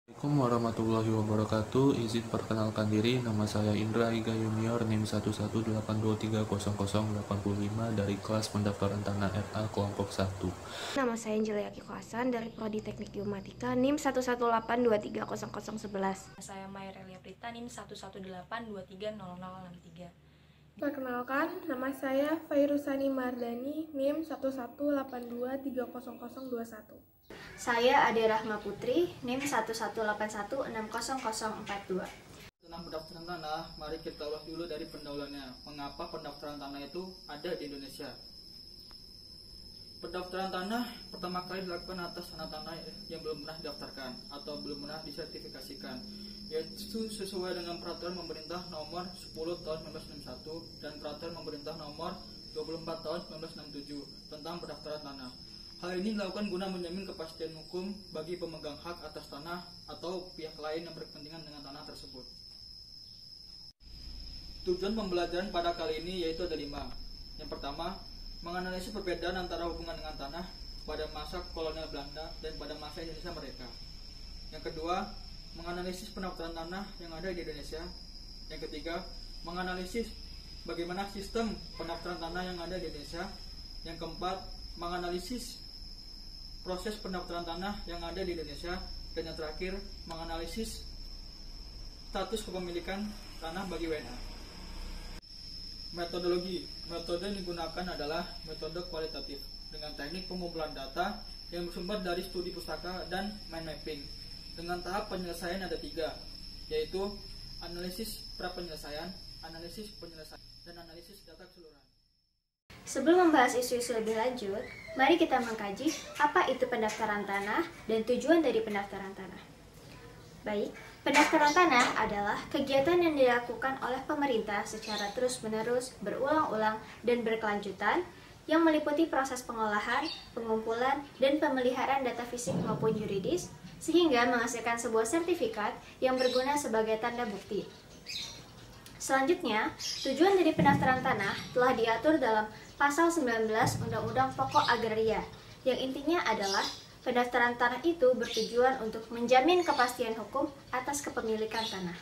Assalamualaikum warahmatullahi wabarakatuh. Izin perkenalkan diri, nama saya Indra Iga Junior, NIM 118230085 dari kelas pendaftaran tanah RA kelompok 1. Nama saya Angelia Akiko Hasan dari Prodi Teknik Geomatika NIM 118230011. Saya Mayrelia Prita NIM 118230063. Perkenalkan, nama saya Fairusani Mardani, NIM 118230021. Saya Ade Rahma Putri, NIM 118160042. Tentang pendaftaran tanah, mari kita ulas dulu dari pendahuluannya. Mengapa pendaftaran tanah itu ada di Indonesia? Pendaftaran tanah pertama kali dilakukan atas tanah-tanah yang belum pernah didaftarkan atau belum pernah disertifikasikan, yaitu sesuai dengan Peraturan Pemerintah Nomor 10 Tahun 1961 dan Peraturan Pemerintah Nomor 24 Tahun 1967 tentang pendaftaran tanah. Hal ini dilakukan guna menjamin kepastian hukum bagi pemegang hak atas tanah atau pihak lain yang berkepentingan dengan tanah tersebut. Tujuan pembelajaran pada kali ini yaitu ada 5. Yang pertama, menganalisis perbedaan antara hubungan dengan tanah pada masa kolonial Belanda dan pada masa Indonesia Merdeka. Yang kedua, menganalisis pendaftaran tanah yang ada di Indonesia. Yang ketiga, menganalisis bagaimana sistem pendaftaran tanah yang ada di Indonesia. Yang keempat, menganalisis proses pendaftaran tanah yang ada di Indonesia. Dan yang terakhir, menganalisis status kepemilikan tanah bagi WNA. Metodologi. Metode yang digunakan adalah metode kualitatif dengan teknik pengumpulan data yang bersumber dari studi pustaka dan mind mapping. Dengan tahap penyelesaian ada 3, yaitu analisis pra-penyelesaian, analisis penyelesaian, dan analisis data keseluruhan. Sebelum membahas isu-isu lebih lanjut, mari kita mengkaji apa itu pendaftaran tanah dan tujuan dari pendaftaran tanah. Baik, pendaftaran tanah adalah kegiatan yang dilakukan oleh pemerintah secara terus-menerus, berulang-ulang, dan berkelanjutan yang meliputi proses pengolahan, pengumpulan, dan pemeliharaan data fisik maupun yuridis sehingga menghasilkan sebuah sertifikat yang berguna sebagai tanda bukti. Selanjutnya, tujuan dari pendaftaran tanah telah diatur dalam Pasal 19 Undang-Undang Pokok Agraria, yang intinya adalah pendaftaran tanah itu bertujuan untuk menjamin kepastian hukum atas kepemilikan tanah.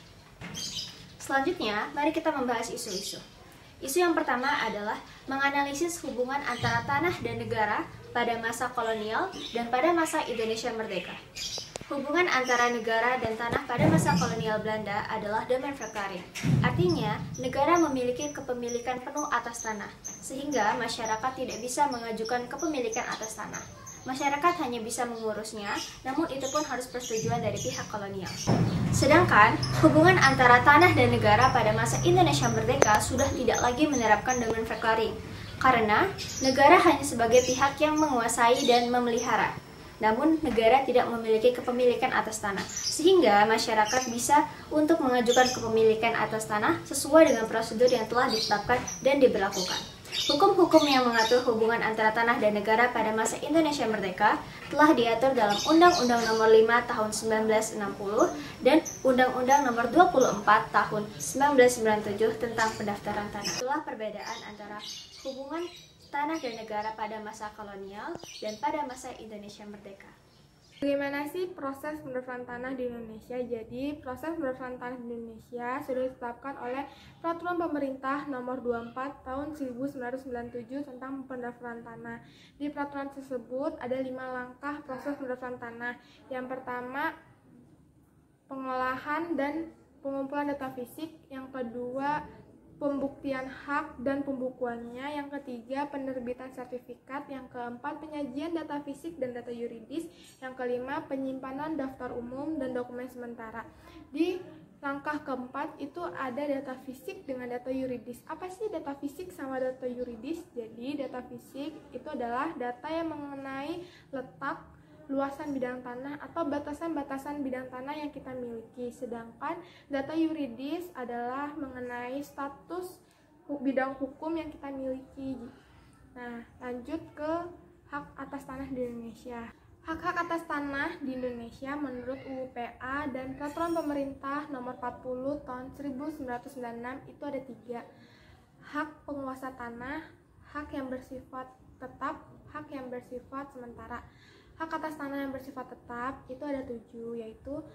Selanjutnya, mari kita membahas isu-isu. Isu yang pertama adalah menganalisis hubungan antara tanah dan negara pada masa kolonial dan pada masa Indonesia Merdeka. Hubungan antara negara dan tanah pada masa kolonial Belanda adalah domain-verklaring. Artinya, negara memiliki kepemilikan penuh atas tanah, sehingga masyarakat tidak bisa mengajukan kepemilikan atas tanah. Masyarakat hanya bisa mengurusnya, namun itu pun harus persetujuan dari pihak kolonial. Sedangkan, hubungan antara tanah dan negara pada masa Indonesia Merdeka sudah tidak lagi menerapkan domain-verklaring, karena negara hanya sebagai pihak yang menguasai dan memelihara. Namun, negara tidak memiliki kepemilikan atas tanah, sehingga masyarakat bisa untuk mengajukan kepemilikan atas tanah sesuai dengan prosedur yang telah ditetapkan dan diberlakukan. Hukum-hukum yang mengatur hubungan antara tanah dan negara pada masa Indonesia Merdeka telah diatur dalam Undang-Undang Nomor 5 Tahun 1960 dan Undang-Undang Nomor 24 Tahun 1997 tentang pendaftaran tanah. Itulah perbedaan antara hubungan tanah dan negara pada masa kolonial dan pada masa Indonesia Merdeka. Bagaimana sih proses pendaftaran tanah di Indonesia? Jadi, proses pendaftaran tanah di Indonesia sudah ditetapkan oleh Peraturan Pemerintah Nomor 24 Tahun 1997 tentang pendaftaran tanah. Di peraturan tersebut ada 5 langkah proses pendaftaran tanah. Yang pertama, pengolahan dan pengumpulan data fisik. Yang kedua, pembuktian hak dan pembukuannya. Yang ketiga, penerbitan sertifikat. Yang keempat, penyajian data fisik dan data yuridis. Yang kelima, penyimpanan daftar umum dan dokumen sementara. Di langkah keempat itu ada data fisik dengan data yuridis. Apa sih data fisik sama data yuridis? Jadi data fisik itu adalah data yang mengenai letak, luasan bidang tanah atau batasan-batasan bidang tanah yang kita miliki. Sedangkan data yuridis adalah mengenai status bidang hukum yang kita miliki. Nah, lanjut ke hak atas tanah di Indonesia. Hak-hak atas tanah di Indonesia menurut UU PA dan Peraturan Pemerintah Nomor 40 Tahun 1996 itu ada 3. Hak penguasa tanah, hak yang bersifat tetap, hak yang bersifat sementara. Hak atas tanah yang bersifat tetap itu ada 7, yaitu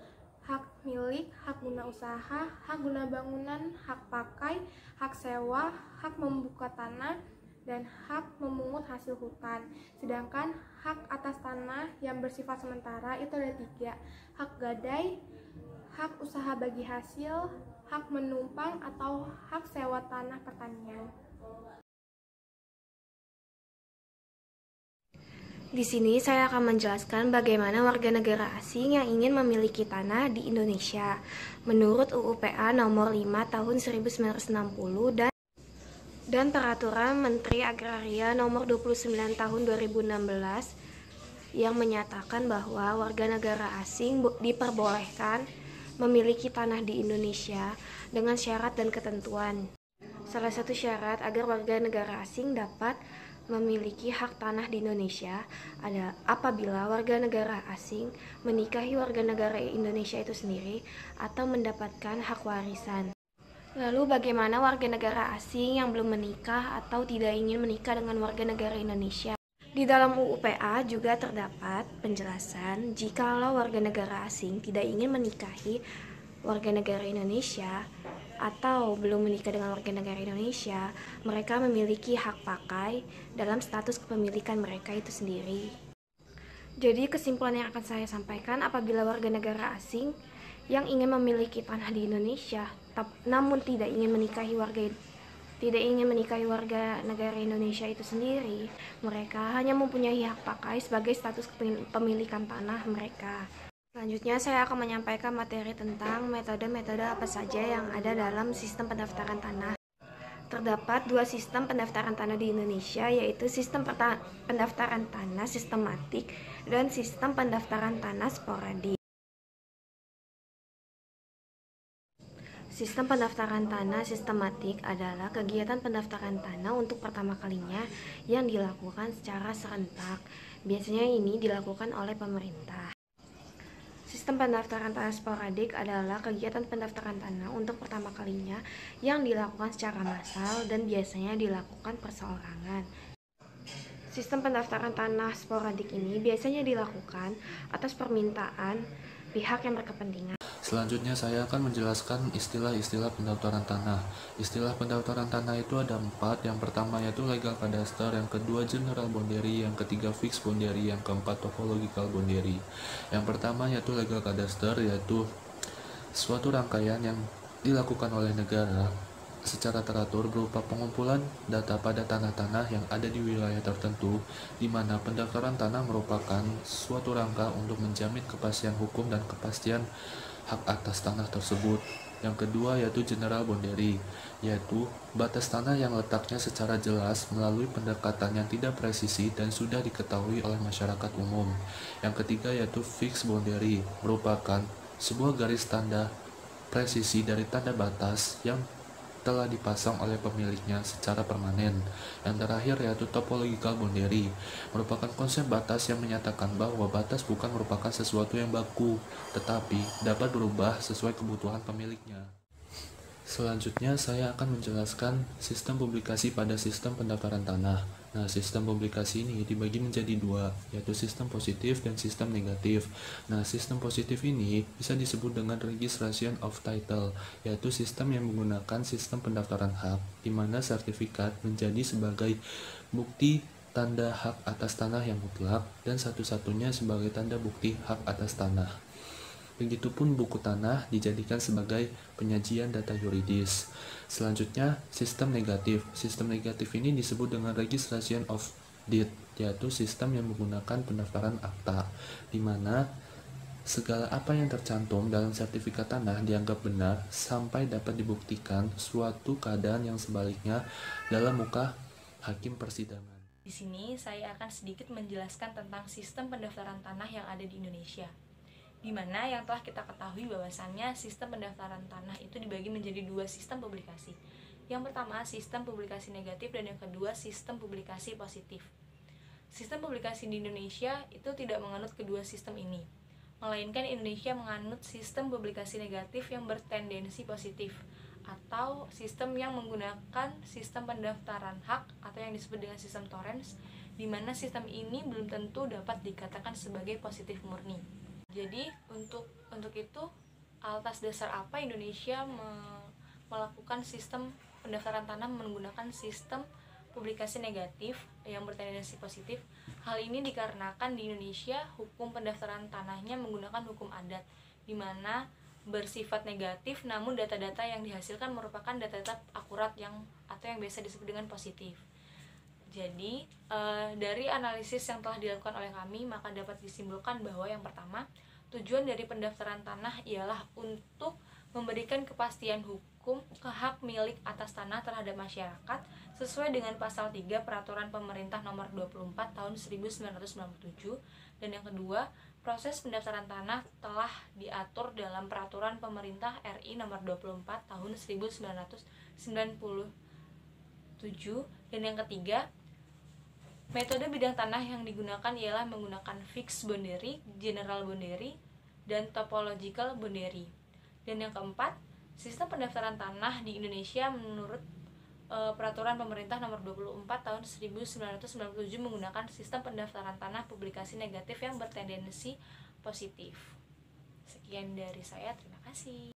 milik, hak guna usaha, hak guna bangunan, hak pakai, hak sewa, hak membuka tanah, dan hak memungut hasil hutan. Sedangkan hak atas tanah yang bersifat sementara itu ada 3, hak gadai, hak usaha bagi hasil, hak menumpang, atau hak sewa tanah pertanian. Di sini saya akan menjelaskan bagaimana warga negara asing yang ingin memiliki tanah di Indonesia. Menurut UU PA nomor 5 tahun 1960 dan Peraturan Menteri Agraria nomor 29 tahun 2016 yang menyatakan bahwa warga negara asing diperbolehkan memiliki tanah di Indonesia dengan syarat dan ketentuan. Salah satu syarat agar warga negara asing dapat memiliki hak tanah di Indonesia ada apabila warga negara asing menikahi warga negara Indonesia itu sendiri atau mendapatkan hak warisan. Lalu bagaimana warga negara asing yang belum menikah atau tidak ingin menikah dengan warga negara Indonesia? Di dalam UU PA juga terdapat penjelasan jikalau warga negara asing tidak ingin menikahi warga negara Indonesia atau belum menikah dengan warga negara Indonesia, mereka memiliki hak pakai dalam status kepemilikan mereka itu sendiri. Jadi kesimpulan yang akan saya sampaikan, apabila warga negara asing yang ingin memiliki tanah di Indonesia namun tidak ingin menikahi warga negara Indonesia itu sendiri, mereka hanya mempunyai hak pakai sebagai status kepemilikan tanah mereka. Selanjutnya saya akan menyampaikan materi tentang metode-metode apa saja yang ada dalam sistem pendaftaran tanah. Terdapat 2 sistem pendaftaran tanah di Indonesia, yaitu sistem pendaftaran tanah sistematik dan sistem pendaftaran tanah sporadik. Sistem pendaftaran tanah sistematik adalah kegiatan pendaftaran tanah untuk pertama kalinya yang dilakukan secara serentak. Biasanya ini dilakukan oleh pemerintah. Sistem pendaftaran tanah sporadik adalah kegiatan pendaftaran tanah untuk pertama kalinya yang dilakukan secara massal dan biasanya dilakukan perseorangan. Sistem pendaftaran tanah sporadik ini biasanya dilakukan atas permintaan pihak yang berkepentingan. Selanjutnya saya akan menjelaskan istilah-istilah pendaftaran tanah. Istilah pendaftaran tanah itu ada 4. Yang pertama yaitu legal kadaster, yang kedua general boundary, yang ketiga fixed boundary, yang keempat topological boundary. Yang pertama yaitu legal kadaster, yaitu suatu rangkaian yang dilakukan oleh negara secara teratur berupa pengumpulan data pada tanah-tanah yang ada di wilayah tertentu, di mana pendaftaran tanah merupakan suatu rangka untuk menjamin kepastian hukum dan kepastian hak atas tanah tersebut. Yang kedua yaitu general boundary, yaitu batas tanah yang letaknya secara jelas melalui pendekatan yang tidak presisi dan sudah diketahui oleh masyarakat umum. Yang ketiga yaitu fixed boundary, merupakan sebuah garis tanda presisi dari tanda batas yang telah dipasang oleh pemiliknya secara permanen. Yang terakhir yaitu topological boundary, merupakan konsep batas yang menyatakan bahwa batas bukan merupakan sesuatu yang baku, tetapi dapat berubah sesuai kebutuhan pemiliknya. Selanjutnya saya akan menjelaskan sistem publikasi pada sistem pendaftaran tanah. Nah, sistem publikasi ini dibagi menjadi 2, yaitu sistem positif dan sistem negatif. Nah, sistem positif ini bisa disebut dengan registration of title, yaitu sistem yang menggunakan sistem pendaftaran hak, di mana sertifikat menjadi sebagai bukti tanda hak atas tanah yang mutlak dan satu-satunya sebagai tanda bukti hak atas tanah. Begitupun buku tanah dijadikan sebagai penyajian data yuridis. Selanjutnya, sistem negatif. Sistem negatif ini disebut dengan registration of deed, yaitu sistem yang menggunakan pendaftaran akta, di mana segala apa yang tercantum dalam sertifikat tanah dianggap benar sampai dapat dibuktikan suatu keadaan yang sebaliknya dalam muka hakim persidangan. Di sini saya akan sedikit menjelaskan tentang sistem pendaftaran tanah yang ada di Indonesia, di mana yang telah kita ketahui bahwasannya sistem pendaftaran tanah itu dibagi menjadi 2 sistem publikasi. Yang pertama sistem publikasi negatif dan yang kedua sistem publikasi positif. Sistem publikasi di Indonesia itu tidak menganut kedua sistem ini, melainkan Indonesia menganut sistem publikasi negatif yang bertendensi positif, atau sistem yang menggunakan sistem pendaftaran hak atau yang disebut dengan sistem Torrens, di mana sistem ini belum tentu dapat dikatakan sebagai positif murni. Jadi untuk itu atas dasar apa Indonesia melakukan sistem pendaftaran tanah menggunakan sistem publikasi negatif yang bertendensi positif. Hal ini dikarenakan di Indonesia hukum pendaftaran tanahnya menggunakan hukum adat, di mana bersifat negatif, namun data-data yang dihasilkan merupakan data-data akurat atau yang biasa disebut dengan positif. Jadi dari analisis yang telah dilakukan oleh kami, maka dapat disimpulkan bahwa yang pertama, tujuan dari pendaftaran tanah ialah untuk memberikan kepastian hukum ke hak milik atas tanah terhadap masyarakat sesuai dengan pasal 3 Peraturan Pemerintah Nomor 24 Tahun 1997. Dan yang kedua, proses pendaftaran tanah telah diatur dalam Peraturan Pemerintah RI Nomor 24 Tahun 1997. Dan yang ketiga, metode bidang tanah yang digunakan ialah menggunakan fixed boundary, general boundary, dan topological boundary. Dan yang keempat, sistem pendaftaran tanah di Indonesia menurut Peraturan Pemerintah Nomor 24 Tahun 1997 menggunakan sistem pendaftaran tanah publikasi negatif yang bertendensi positif. Sekian dari saya, terima kasih.